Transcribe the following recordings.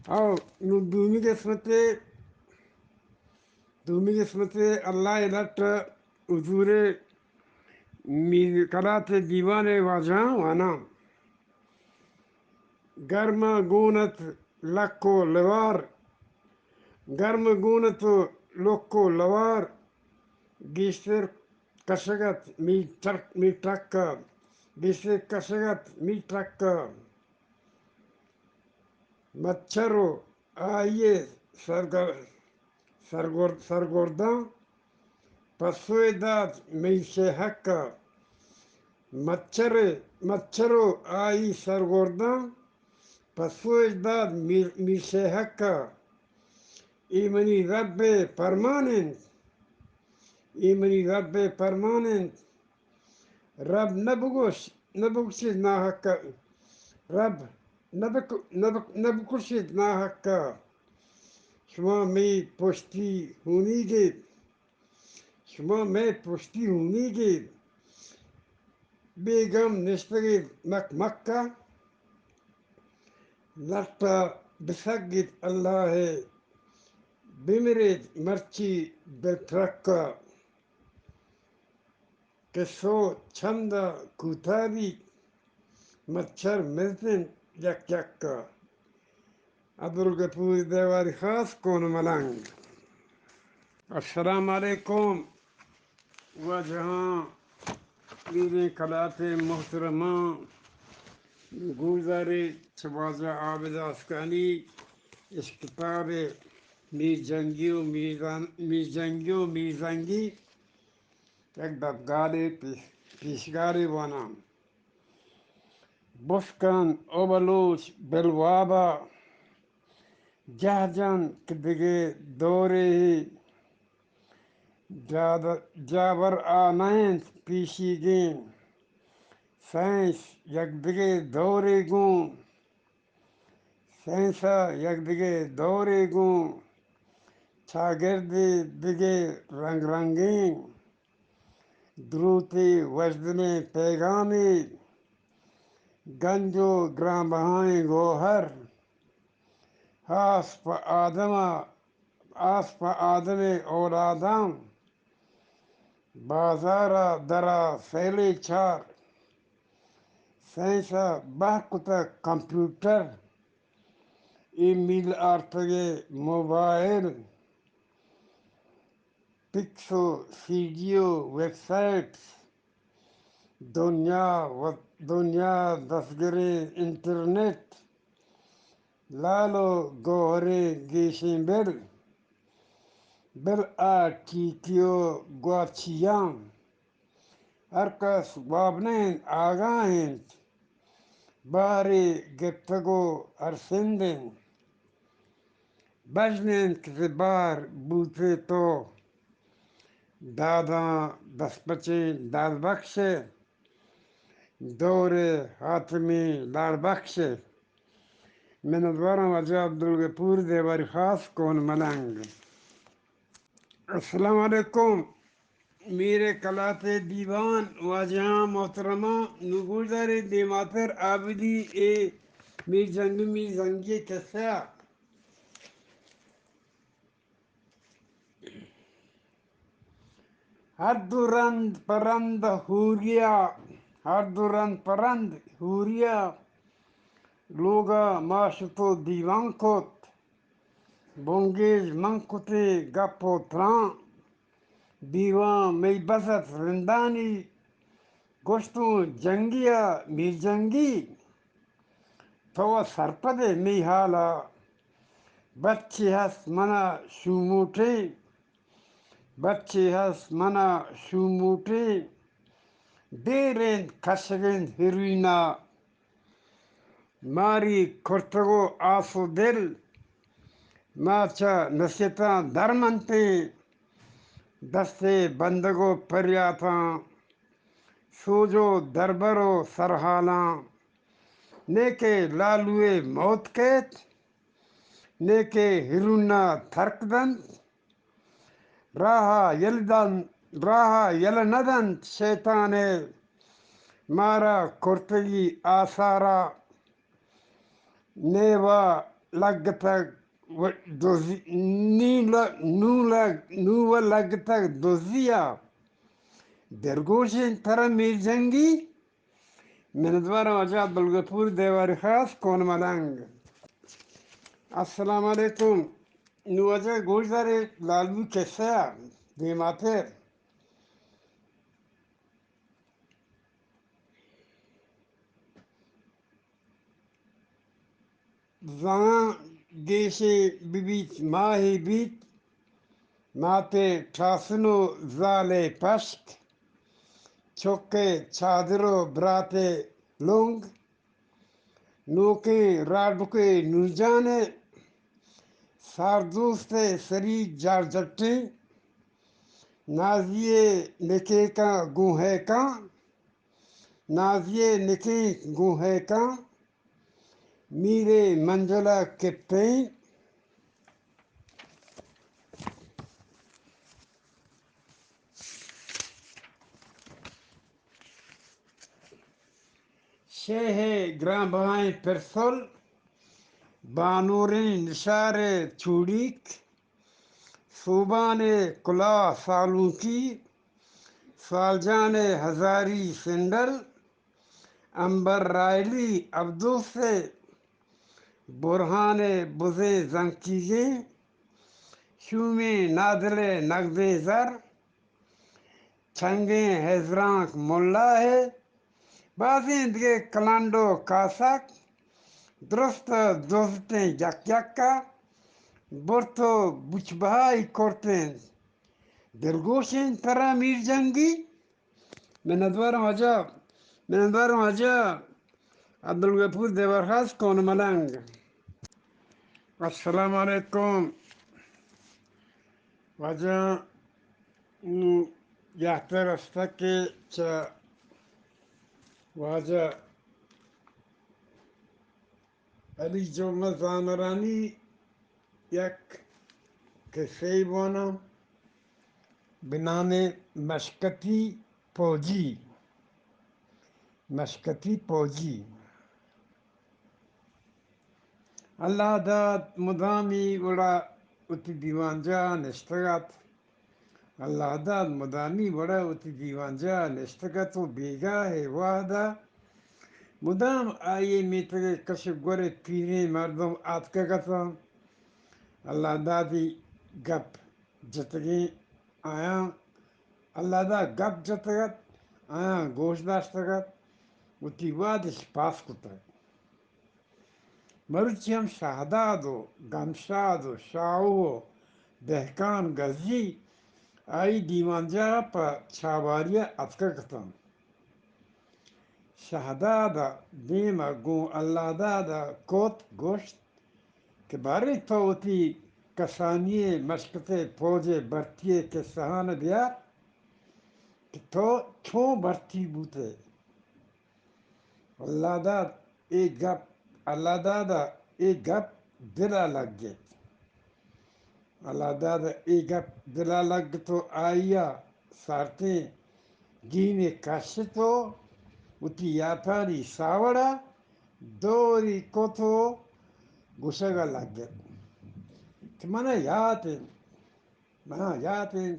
أو دومی قسمت اللہ علت حضور کلات دیوان واجہاں وانا گرم گونت لکو لوار گرم گونت لکو لوار گیشتر کشگت می ٹرکا گیشتر کشگت می ٹرکا مچھرو آئیے سرگرداں پسوئے داد می سے حقا مچھرو آئی سرگرداں پسوئے داد می سے حقا ایمنی رب پرماننت رب نبکشید ناحقا رب نبکشید ناحقا شما می پشتی ہونی گید بیگم نشتگید مکہ لٹا بسگید اللہ بمیرید مرچی بترکا کہ سو چھندہ کوتابی مچھر ملتن یک یکا عبدالغفور دیواری خاص کون ملنگ. السلام علیکم و جہاں میرے کلات محترمہ گوزارے چوازہ عابد اسکانی اس کتاب میزنگی یک دبگارے پیشگارے وانام بفکن اوبلوچ بلوابا جہجن کہ دیگے دورے جابر آنائنت پیشی گین سائنس یک دیگے دورے گون سائنسا یک دیگے دورے گون شاگرد دیگے رنگ رنگین دروتے وجدن پیغامی گنج و گرام بہائیں گوہر آس پا آدم اولادم بازارا درا سیلے چار سائنسا بحکتا کمپیوٹر ای میل آرتگے موبائل پکسو ویڈیو ویب سائٹس دنیا دستگرے انٹرنیٹ لالو گوہرے گیشیں بل ٹیکیو گواچیاں ارکس وابنین آگاہند بارے گفتگو ارسندن بجنند کسی بار بوتے تو داداں دست بچیں داد بخشے دور حاتمی لال بخشے من ادوارم وجہ عبدالغفور دیواری خاص کون ملنگ. السلام علیکم میرے کلات دیوان واجہاں محترمہ نگوزار دیماتر عابدی میزنگی قصہ ہر دو رند پرند ہوریا لوگا معاشتو دیوان کت بونگیج منکتے گپو تران دیوان می بست رندانی گوشتوں جنگیا می جنگی تو سرپد می حالا بچے ہست منا شوموٹے دیرند کشگند ہروینا ماری کرتگو آسو دل ماچا نصیتاں درمنتے دستے بندگو پریاتاں سوجو دربرو سرحالاں نیکے لالوے موت کیت نیکے ہرونا تھرکدند راہا یلندند شیطانے مارا کرتگی آثارا نیوا لگتگ دوزی نو لگتگ دوزیا درگوشن ترا میر جنگی مندوار آجا بلگپور دیوار خاص کون ملنگ. السلام علیکم. نوجہ گوش دارے لالو کیسا دیماتر زان گیشے بیت ماہی بیت ماتے ٹھاسنو زالے پشک چوکے چادرو براتے لونگ نوکے راڈبکے نورجانے ساردوستے سری جار جٹے نازیے نکے کا گوہے کا نازیے نکے گوہے کا میرے منجلہ کے پین شہ گرام بہائیں پرسول بانوریں نشار چوڑیک صوبان کلا سالوکی سالجان ہزاری سنڈل امبر رائلی عبدو سے برہان بزیں زنکیزیں شومیں نادل نقد زر چھنگیں حضرانک ملا ہے بازیں دیگے کلانڈو کاسک درست دوزتیں یک یکا برتو بچ بہائی کرتیں درگوشیں ترا میر جنگی مندوارم آجا عبدالغفور دیوار خاص کون ملنگ. السلام علیکم. وجہ نو یحتر استکی چا واجہ علی جمعہ زانرانی یک کسی بونا بنانے مشکتی پوجی اللہ داد مدامی وڑا اتی دیوان جا نشتگت اللہ داد مدامی وڑا اتی دیوان جا نشتگت و بیگاہ وحدہ مدام آئیے میترے کشف گورے پیرے مردم آتکا گتا اللہ دادی گپ جتگی آیا اللہ دا گپ جتگت آیا گوش داشتگت اتی وادش پاس کتا مروچی ہم شہداد و گمشاد و شاہو و دہکان گزی آئی دیوان جا پا چاواریہ اتکا کتا شہدادا دیما گون اللہ دادا کوت گوشت کہ بارے تو اتی کسانی مشکتے پوجے برتیے کے سہان بیا کہ تو چھو برتی بوتے اللہ داد ایک گپ دلا لگ گئے اللہ دادا ایک گپ دلا لگ تو آئیا سارتیں گینے کش تو اتی یاتاری ساوڑا دوری کوتو گوشگا لگ گئے کہ منا یاتیں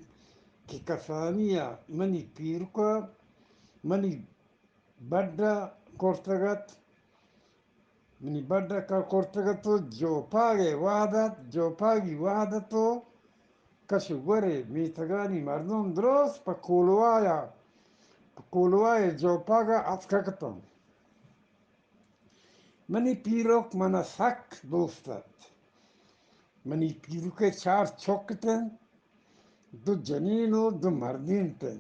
کہ کسانیا منی پیرکا منی بڑا کورتگت منی بڑا کا کورتگتو جو پاگی وحدتو کشو گورے میتگانی مردم درست پا کولوایا جو پاگا اتککتم منی پیروک منا سک دوستت منی پیروک چار چوکتن دو جنین و دو مردین تن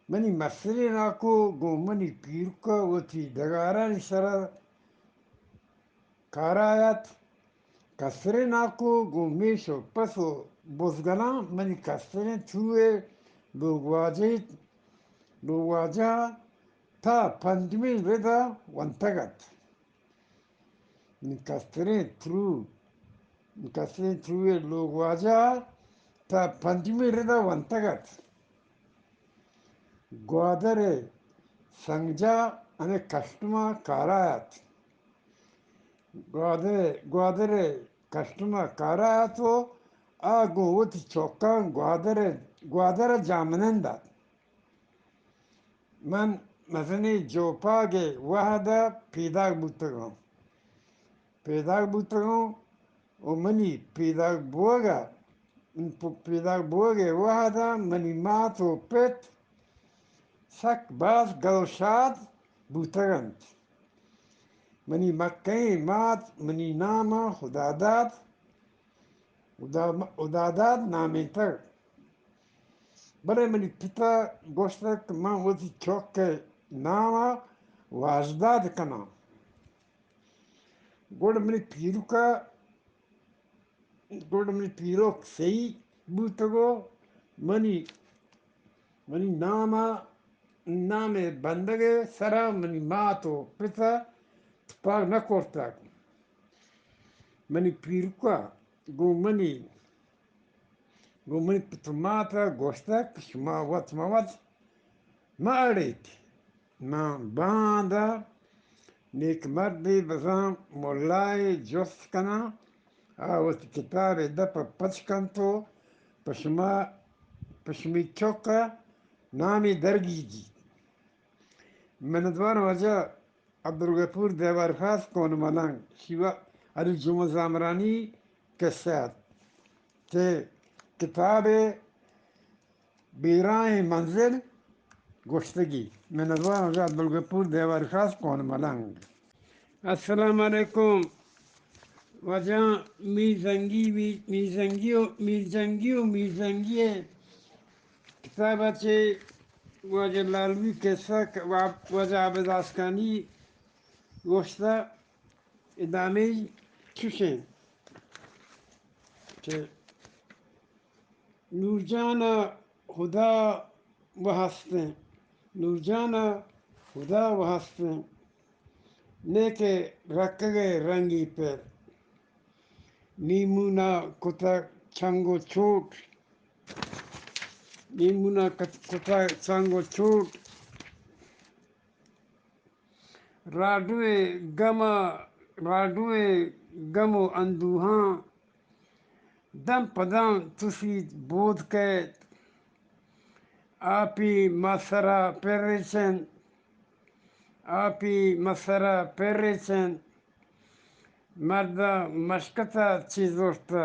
منی مسئلے ناکو گو منی پیروکا وتی دگارانی سرا کارایت کسرے ناکو گو میشو پسو بزگنا منی کسرے چوئے لوگ واجہ تا پنجمی ردا ونتگت کسرے چوئے لوگ واجہ تا پنجمی ردا ونتگت گوادر سنگجا انے کشتما کارایت guadere customer kara to a go with chokan guadere jamanenda man mazani jopage wahada pidag butago o mani pidag boga pidag boge wahada mani mato pet sak bas galshad butagant mani makkay mat mani nama hudadad nametar بله منی پیتا گوشتک من وزی چوک ناما واجداد کنم گوڑ منی پیرو کا گوڑ منی پیرو سی بوتگو منی منی نام بندگه سرا منی ماتو پیتا تپاگ نکورتاک منی پیرو کا گو منی پیتا ماتا گوشتک شما وات ما أريد ما باندا نيك مردي بزام مولاي جوست كنا أو كتاب دبا بچكنتو پشمی چوكا نامي درگيجي من دوار وجه عبدالغفور دیوار خاص کون ملنگ شیوا علی جمع زامرانی کسات تے کتاب بیرائے منزل گشتگی من الله وجه عبدالغفور دیوار خاص کون ملنگ السلام علیکم وجہ میزنگی کتابہ چے وجہ لالوی قصہ وجہ عبد آسکانی گوشتا ادامی چوشیں کہ نورجان خدا و ہستیں نیکے رکھگے رنگی پر نیمونا کتا چنگو چوٹ راڈوے گمو اندوہاں دم پدم تسید بود کیت آپی مسرا پیریچن مردا مشکتا چیزوشتا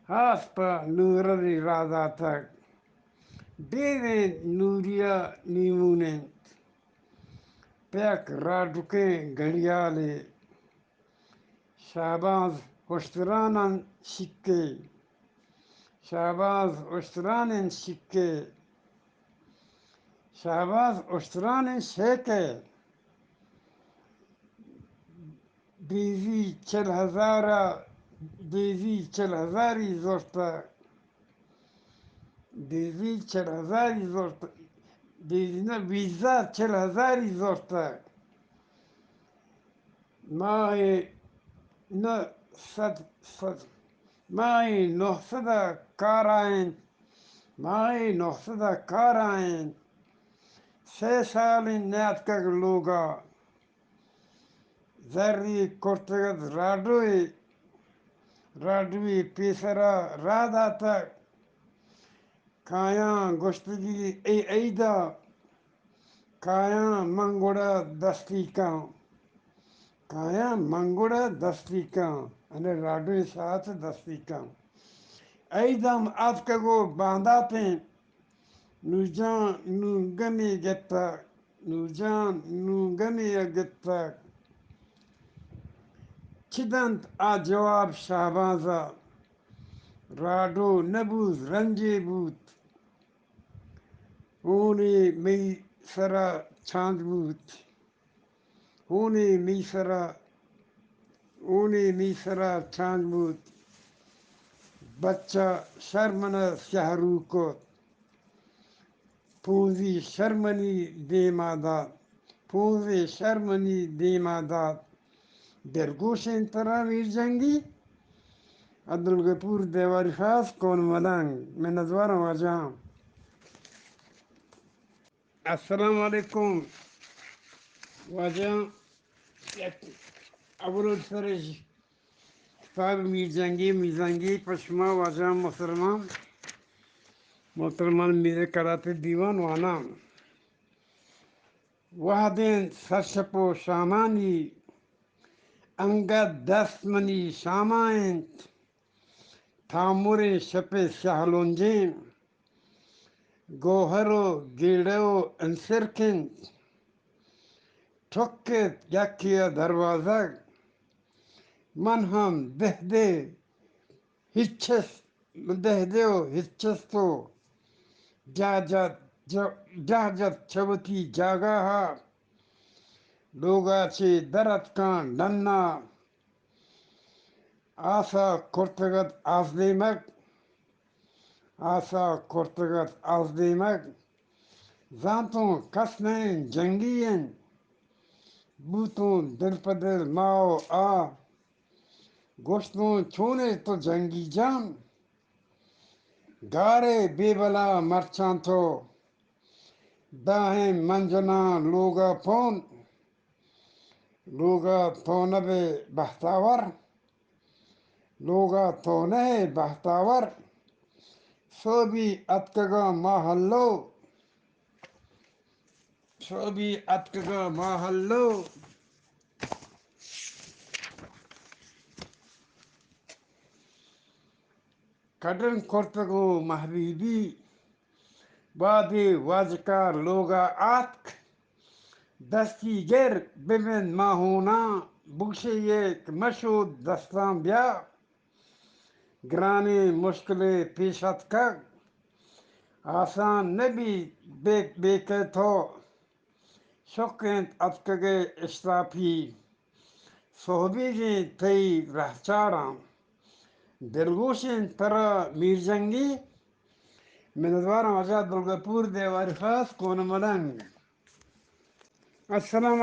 ہاس پا نورری راداتک دیوین نوریا نیمونن پیک راڈوکیں گھڑیالے شہباز اشترانن شکے دیزی چل ہزاری زوشتا دیزی نا ویزا 40,000 زوشتا ماهی 900 کار آئین 3 سال نیت کگ لوگا زری کرتگت راڈوی پیسرا راداتا کایاں گوشتگی ایدا کایاں منگوڑا دستی کان انہیں راڈوی ساتھ دستی کان ایدام آپ کگو باندھا پین نورجان نوگمی گتا چدنت آ جواب شہبازا راڈو نبوز رنجے بوت ہونی می سرا چاند بوت بچہ شرمنہ شہرو کو پونزی شرمنی دیمادات درگوشن ترا ویر جنگی عبدالغفور دیواری خاص کون ملنگ میں نظواروں وجہاں السلام علیکم واجه یک اول سرش کتاب میرزنگی پشما واجه محترمان میره کراتے دیوان وانا وحدین سرشپ و شامانی انگد دستمنی شامائن تامور شپ شہلونجین گوہر و گیڑے و انسرکن ٹھکت یکیا دروازہ من ہم دہدے ہچس دہدے و ہچس تو جہجت جہجت چوتی جاگا لوگا چی درت کان ڈنا آسا کرتگت آزدیمک آسا کرتگت آزدیمک زانتوں کسنین جنگین بوتوں دل پدل ماؤ گوشتوں چونے تو جنگی جان گارے بے بلا مرچان تو داہیں منجنا لوگا پونبے بہتاور لوگا تونے بہتاور سوبی اتکگا محلو سوبی اتکگا محلو کڈن کرتگو محبیبی بادی واجکار لوگا آتک دستی گر ببن ماہونا بکشے یک مشود دستان بیا گرانی مشکل پیشت کگ آسان نبی بیکے تو شکینت اتکگے اشتاپی صحبی جی تی رہچاران دلگوشین ترا میرجنگی مندوارم آزاد بلگپور دیواری خاص کون ملنگ السلام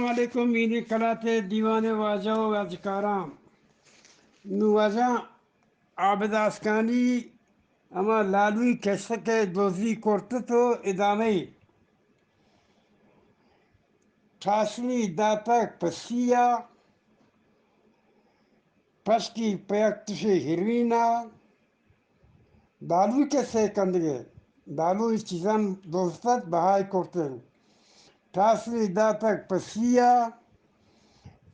علیکم میری کلاتے دیوانے واجہ و واجکارام نو واجہ عابد اسکانی اما لالوی کسکے دوزی کرت تو ادامه ٹھاسنی داتک پسیا پشکی پیکتشی ہروینا دالوی کسے کندگے دالوی چیزان دوستت بہائی کرتن ٹھاسنی داتک پسیا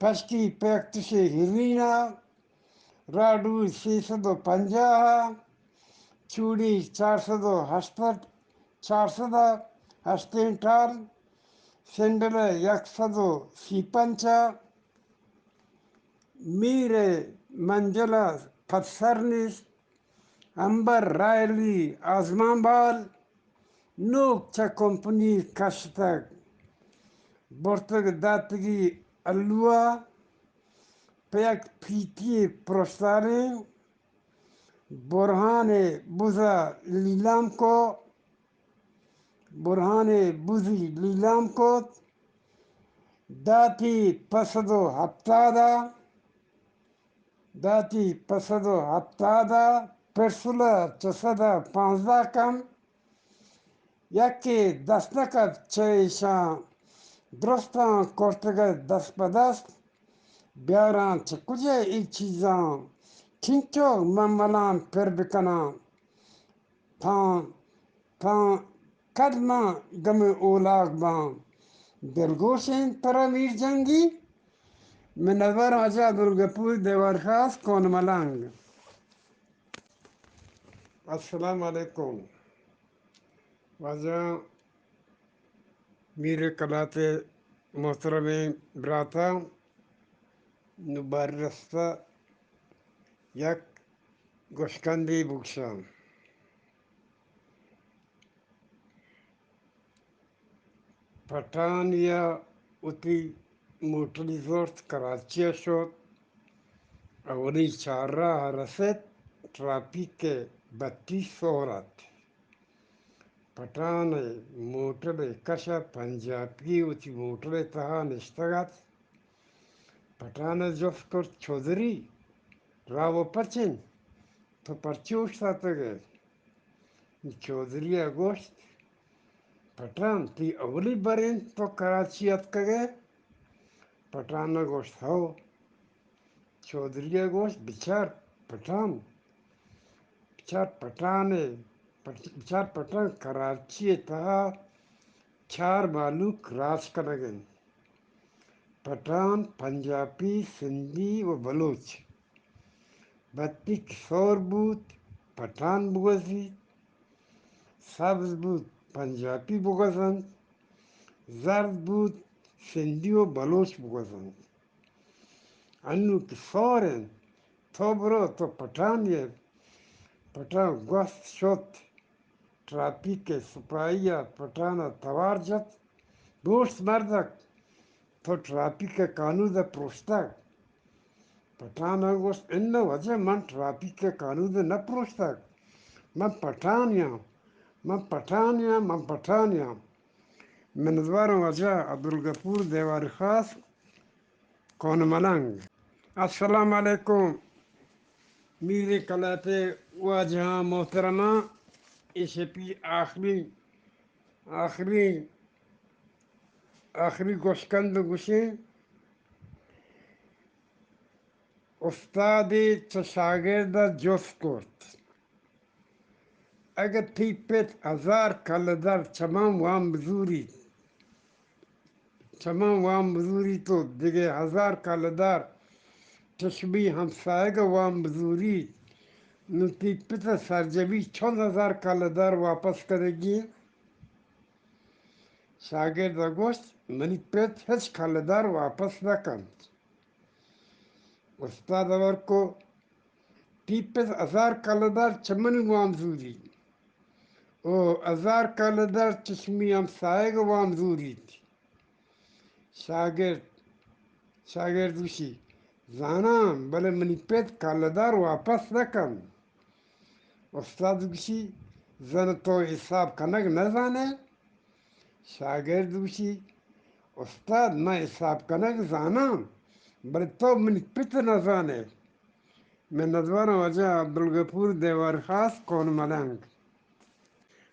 پشکی پیکتشی ہروینا راڈو 650 چوڑی 480 سینڈل 135 میرے منجلا پتسرنس امبر رائلی آزمان بال نوک چا کمپنی کشتگ برتگ داتگی اللوا پیک پیتی پرستاری برهان بوزی لیلام کو داتی پسدو هفتادا پرسولا 415 کم یکی دست نکد چیشان درستان کرتگه دست به دست بیاران چه کجه ای چیزان چینچو مملان پر بکنان تا کدما گم اولاغ بان دلگوشین ترا میر جنگی منور آزاد بلگپور دیوار خاص کون ملنگ السلام علیکم واجہ میرے کلاتے محترم براتا نبار رستہ یک گوشکندی بکشان پٹانیا اتی موٹری زورت کراچی شد اولی چار راہ رسد ٹرافیک بتی سورت پٹان موٹر کشا پنجابی اتی موٹر تہا نشتگت پٹان جفت کرد چودری راو پچن تو پرچوش ساتگه چودری گوشت پٹھان تی اولی برین تو کراچی اتکگے پٹھان گوشت ہو چودھری گوشت بچار پٹھان بچار پٹھانے بچار پٹھان کراچی تہا چار معلوق راج کنگن پٹھان پنجابی سندھی و بلوچ بتی کشور بوت پٹھان بوزی سبز بود پنجابی بگزند زرد بود سندھی و بلوچ بگزند انو کشورن تو برو تو پٹھان یہ پٹھان گوست شد ٹرافیک سپاہیہ پٹھان توار جت گوشت مردک تو ٹرافیک قانون پروشتک پٹھان گوشت ان وجہ من ٹرافیک قانون نہ پروشتک من پٹھان یا من پٹھان یا من پٹھان یا من دوار وجہ عبدالغفور دیوار خاص کون ملنگ السلام علیکم میرے کلاتے واجہاں محترمہ اسے پی آخری گوشکند گوشیں استاد چه شاگرد جست کرد اگر تی پت هزار کله در چمان وام بزوری تو دیگه هزار کله در چشمی همسایگ وام بزوری نو تی پت سرجوی 4000 کله در واپس کرگی شاگرد گوشت منی پت هیچ کله در واپس نکند استاد ورکو تی پت 1000 کله در چمنی وام زوری او 1000 کله در چشمی همسایگ وام زورید شاگرد وشی زانم بله منی پت کله در واپس نکن استاد وشی زن تو حساب کنگ نزانه شاگرد وشی استاد من حساب کنگ زانم بله تو منی پت نزانه من ندوارم وجه عبدالغفور دیوار خاص کون ملنگ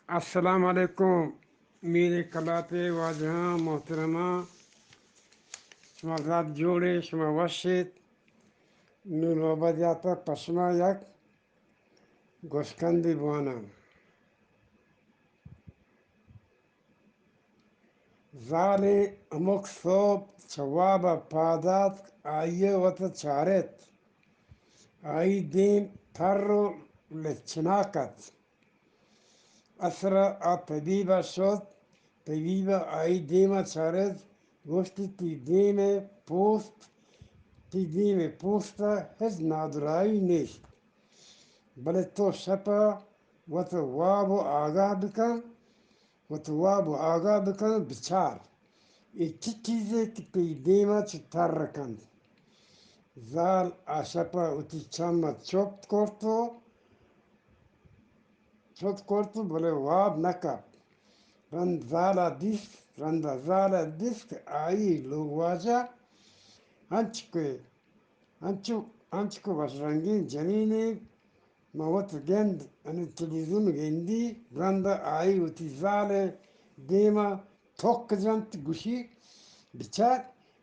السلام علیکم میرے کلاتے واجہاں محترمہ شما ذات جوڑے شما وشید نو نوبدیاتا پشما یک گوشکندی بوانا زالی امک صوب چواب پادات آئیے وطا چارت آئی دیم تر لچناکت اسرا آ طبیبہ شد طبیبہ آئی دیما چارت گوشتی تی دیم پوستا هیچ نادرایی نیست بله تو شپا وطا واب و آگاه بکن بچار ای چی چیزی که پی دیما چی تر رکند زال آشپا اتی چما چوت کرتو بله واب نکب رند زالا دیست که آئی لوگواجا هنچکو باش رنگین جنینی موت گند ان تلویزیون گندی رند آئی اتی زال دیما توک جنت گوشی بچار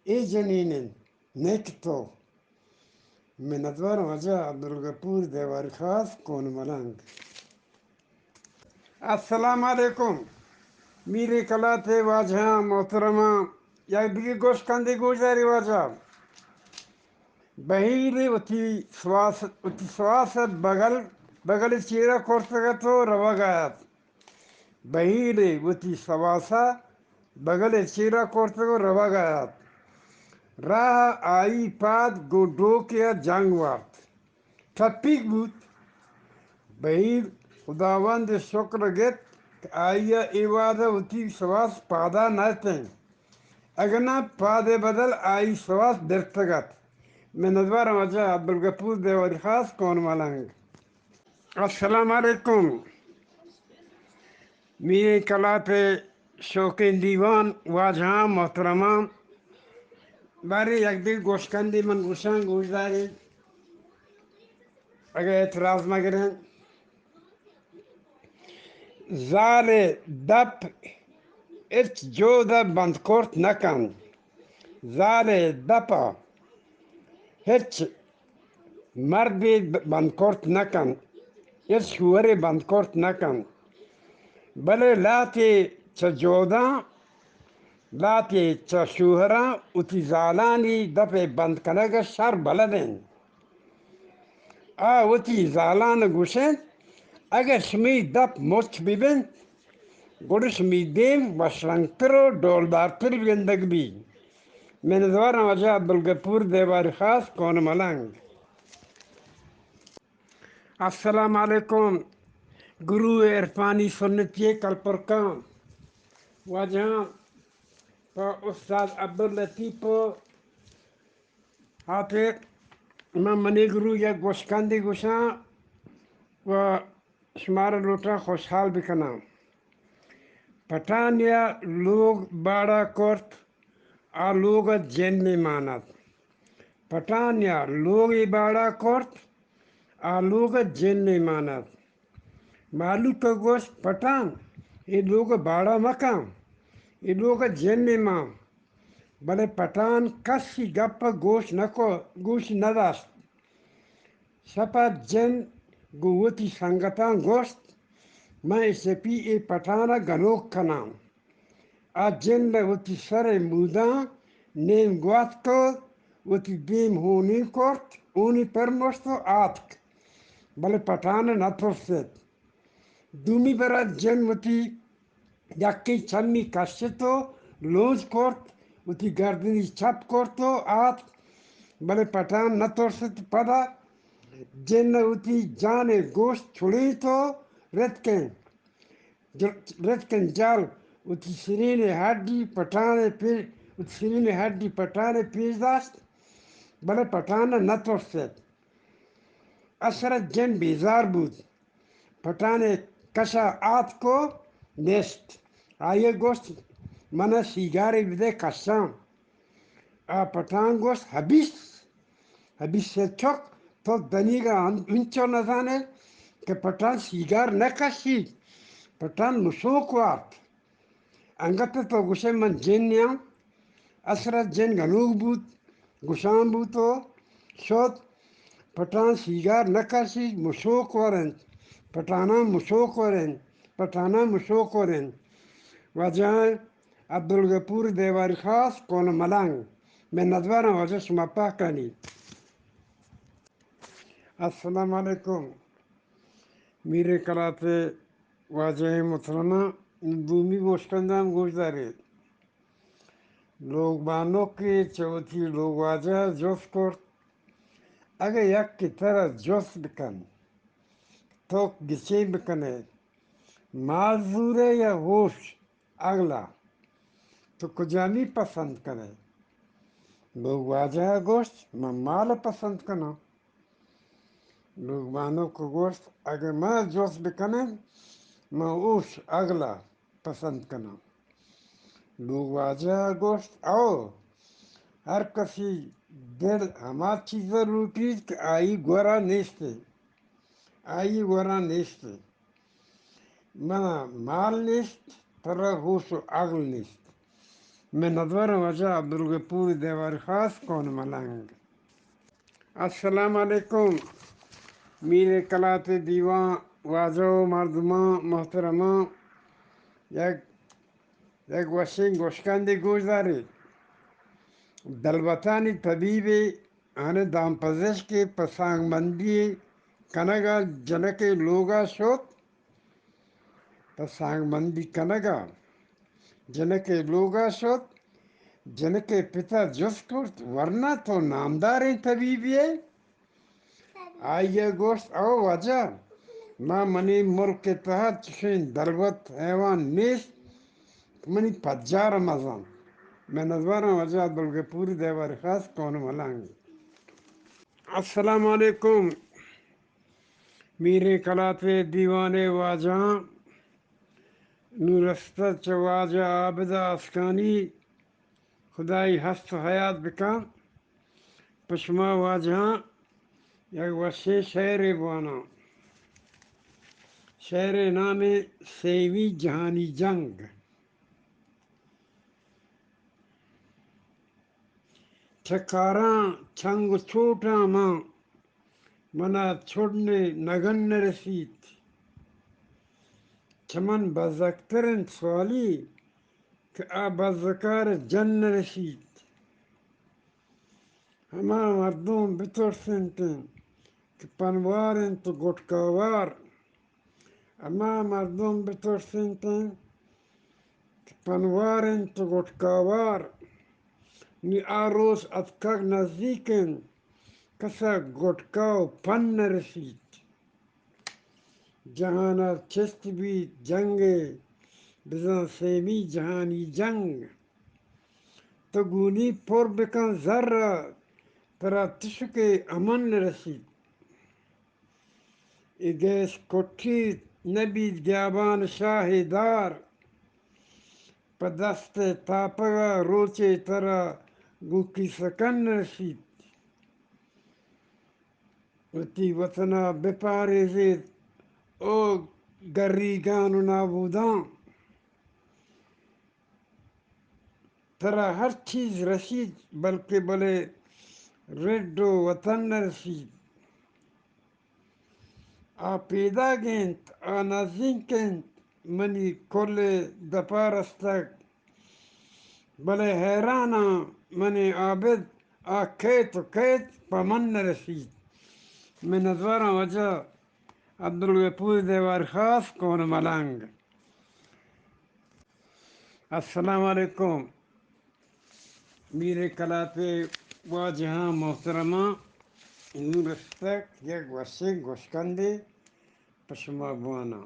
ای جنینن نیکتو من ادوار وجہ عبدالغفور دیوار خاص کون ملنگ السلام علیکم میرے کلاتے واجہاں محترمہ یک دیگه گوشکندی گوشداری واجہ بهیلی اتی سواس بغل چیرا کرتگا تو روا گاید بهیلی اتی سواسا بغل چیرا کرتگا روا گاید راه آئی پاد گو ڈوکیا جنگ وارد ٹپیک بود بهیل خداوند شکر گت که آیا ایوادا اتی سواس پادا نایتن اگنا پاد بدل آئی سواس درتگت من ادوارم وجہ عبدالغفور دیواری خاص کون ملنگ السلام علیکم میرے کلاپ شوقین دیوان واجہاں محترمہ باری یک دیگ گوشکندی من گوشان گوشداری اگر اعتراض مگرین زال دپ ارچ جودا بندکورت نکن زال دپا هرچ مردی بندکورت نکن ارچ شوری بندکورت نکن بله لاتی چه جودا لاتی چه شوهرا اتی زالانی دپ بند کنگ شر بلدن اتی زالان گوشن اگر شمی دپ مچ بیبن گوڑش می دیم وشرنگتر و دولدارتر گندگ بی من دوارم وجه عبدالغفور دیواری خاص کون ملنگ. السلام علیکم گرو عرفانی سنتی کلپرکان وجہ استاد عبداللطیف آتے میں منی گرو یا گوشکندی گوشاں و شمار لوٹا خوشحال بکنا پٹھان یا لوگ باڑا کرت آ لوگ جن میں مانت پٹھان یا لوگ باڑا کرت آ لوگ جن میں مانت معلوم کا گوشت پٹھان یہ لوگ باڑا مکان یہ لوگ جن میں ماں بلے پٹھان کسی گپ گوش نداشت سپا جن گوتی سنگتان گوشت میں اسے پی اے پٹھانا گنوک کنام آ جن وتی سر موداں نیم گوات کو وتی بیم ہونی کرت اونی پرموشتو آتک بلے پٹھان نہ پرست دومی برا جن وتی یکی چمی کشتو لوز کرت وتی گردنی چپ کرتو آت بلے پٹھان نہ ترست پدا جن وتی جانے گوشت چھڑی تو رتکن جال وتی سرین ہڈی پٹھانے پیش داشت بلے پٹھان نہ ترست اثرت جن بیزار بود پٹھان کشا آت کو نیست آئیے گوشت منہ سیگاری بدے کشاں پٹھان گوشت حبیث سے چک تو دنی کا انچو نزانے کہ پٹھان سیگار نہ کشی پٹھان مسوک وارت انگت تو گوشے من جن نیام اثرت جن گنوگ بود گوشان بوتو شد پٹھان سیگار نہ کشی مسوک ورند پٹھانا مسوک ورند وجہ عبدالغفور دیواری خاص کون ملنگ میں ندوارا وجہ شما پاکنی. السلام علیکم میرے کلاتے واجہ محترمہ دومی گوشکندام گوش دارید لوگ بانو کے چوتھی لوگ واجہ جوس کرت اگر یک کی طرح جوس بکن تو گچے بکنے مال زورے یا ہوش اگلا تو کجامی پسند کرے لوگ واجہ گوشت میں مال پسند کرنا لوگ بانو کو گوشت اگر میں جوس بکنے میں اوش اگلا پسند کرنا لوگ واجہ گوشت ہر کسی دل ہما چیزیں روٹی کہ آئی گورا نیستے منا مال نیست ترہ ہوش و عقل نیست میں ندور وجہ عبدالغفور دیواری خاص کون ملنگ. السلام علیکم میرے کلات دیوان واجہ مردماں محترماں یک وشنگ گوشکندی گوش دارید دلبتانی طبیب آنے دام پزشک پسانگ مندی کنگا جنک لوگا شد پسانگ مندی کنگا جنک لوگا شد جنک پتا جس کرت ورنہ تو نامدار طبیبی ہے آئیے گوشت وجہ میں منی ملک کے تحت چشین دلبت حیوان نیست منی پجار مزان میں نظوارا وجہ عبدالغفور دیواری خاص کون ملنگ. السلام علیکم میرے کلاتے دیوان واجہ نورستہ چواجہ عابدہ اسکانی خدای ہست و حیات بکن پشما واجہ یک وشے شعر بوانا شعر نام سیوی جہانی جنگ چکاراں چھنگ چھوٹا ماں منا چھوڑنے نگن رسید چمن بزکترن سوالی کہ بزکار جن رسید ہما مردم بترسنتن کہ پنوارن تو گٹکاوار ہما مردم بترسنتن کہ پنوارن تو گٹکاوار نی آروس اتکاک نزدیکن کسا گٹکاو پن نرسید جہانا چست بھی جنگ بزن سیمی جہانی جنگ تو گونی پر بکن ذرہ ترا تشک امن رسید اگیس کٹھی نبید گیابان شاہ دار پدست تاپگا روچے ترا گوکی سکن رسید وتی وطنا بپاریزید او گریگان و نابودان ترا ہر چیز رسید بلکہ بلے رڈ و وطن رسید پیدا گینت نزدیک کینت منی کل دپارستک بلے حیرانا منی عابد کیت و کیت پمن رسید من ادوارا وجہ عبدالغفور دیوار خاص کون ملنگ. السلام علیکم میرے کلات واجہاں محترمہ نور استک یک وسیق گوشکندے پشما بوانا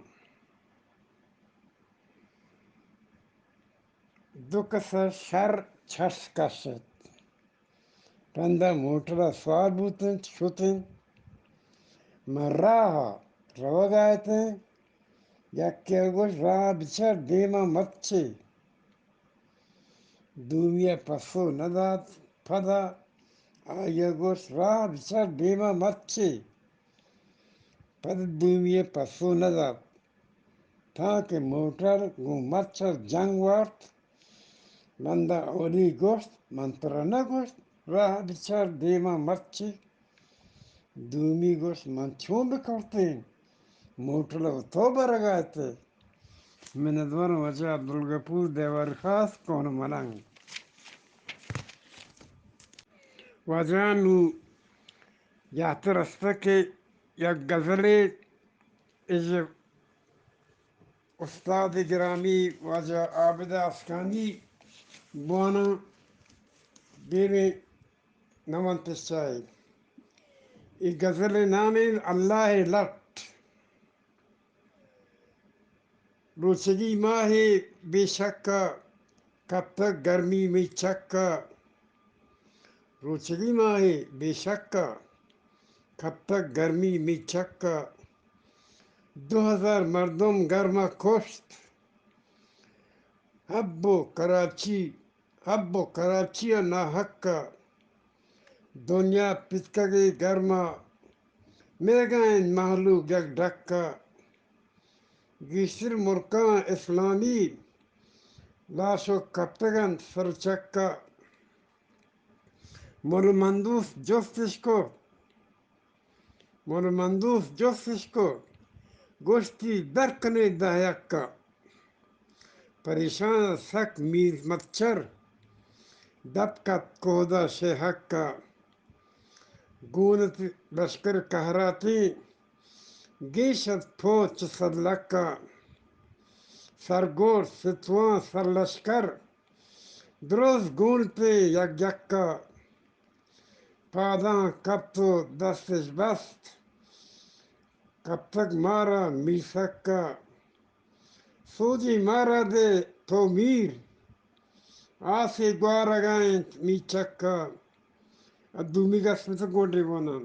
دو کسا شر چھس کشت رندہ موٹرہ سوار بوتن شوتن من راہا روگ آئیتن یکی گوش راہ بچر دیما مچے دومیہ پسو نداد پدا آیا گوش راہ بچر دیما مچے پد دومیہ پسو نداد تاکہ موٹر گو مچر جنگ وارت بندہ اولی گوشت من ترا نگوشت راہ بچر دیما مچے دومی گوشت من چون بکرتیں موٹر تو برگاتے من ادوار وجہ عبدالغفور دیوار خاص کون ملنگ وجانو یاتر استک یک غزلے از استاد گرامی واجہ عابدہ اسکانی بوانا بیرے نمن تشائی ای غزل نام اللہ لٹ روچگی ماہ بے شکا کب تک گرمی میں چکا روچگی ماہ بے شکا کب تک گرمی میں چکا 2000 مردم گرما کشت حب و کراچی نا حقا دنیا پتکگی گرما میگائن محلوق یک ڈکا گیسر مرکان اسلامی لاشو کپتگن سرچکا مولمندوس جستش کو گوشتی درکنے دہیکا پریشان سک میر مچر دبکت کودا شہکا گونت لشکر کہراتی گیشت پوچ سدلکا سرگور ستوان سر لشکر دروز گونتے یک یکا پاداں کب تو دستش بست کب تک مارا می سکا سوجی مارا دے تو میر آسی گوارا گائنت می چکا ادومی گس میں تو گوڑے بونان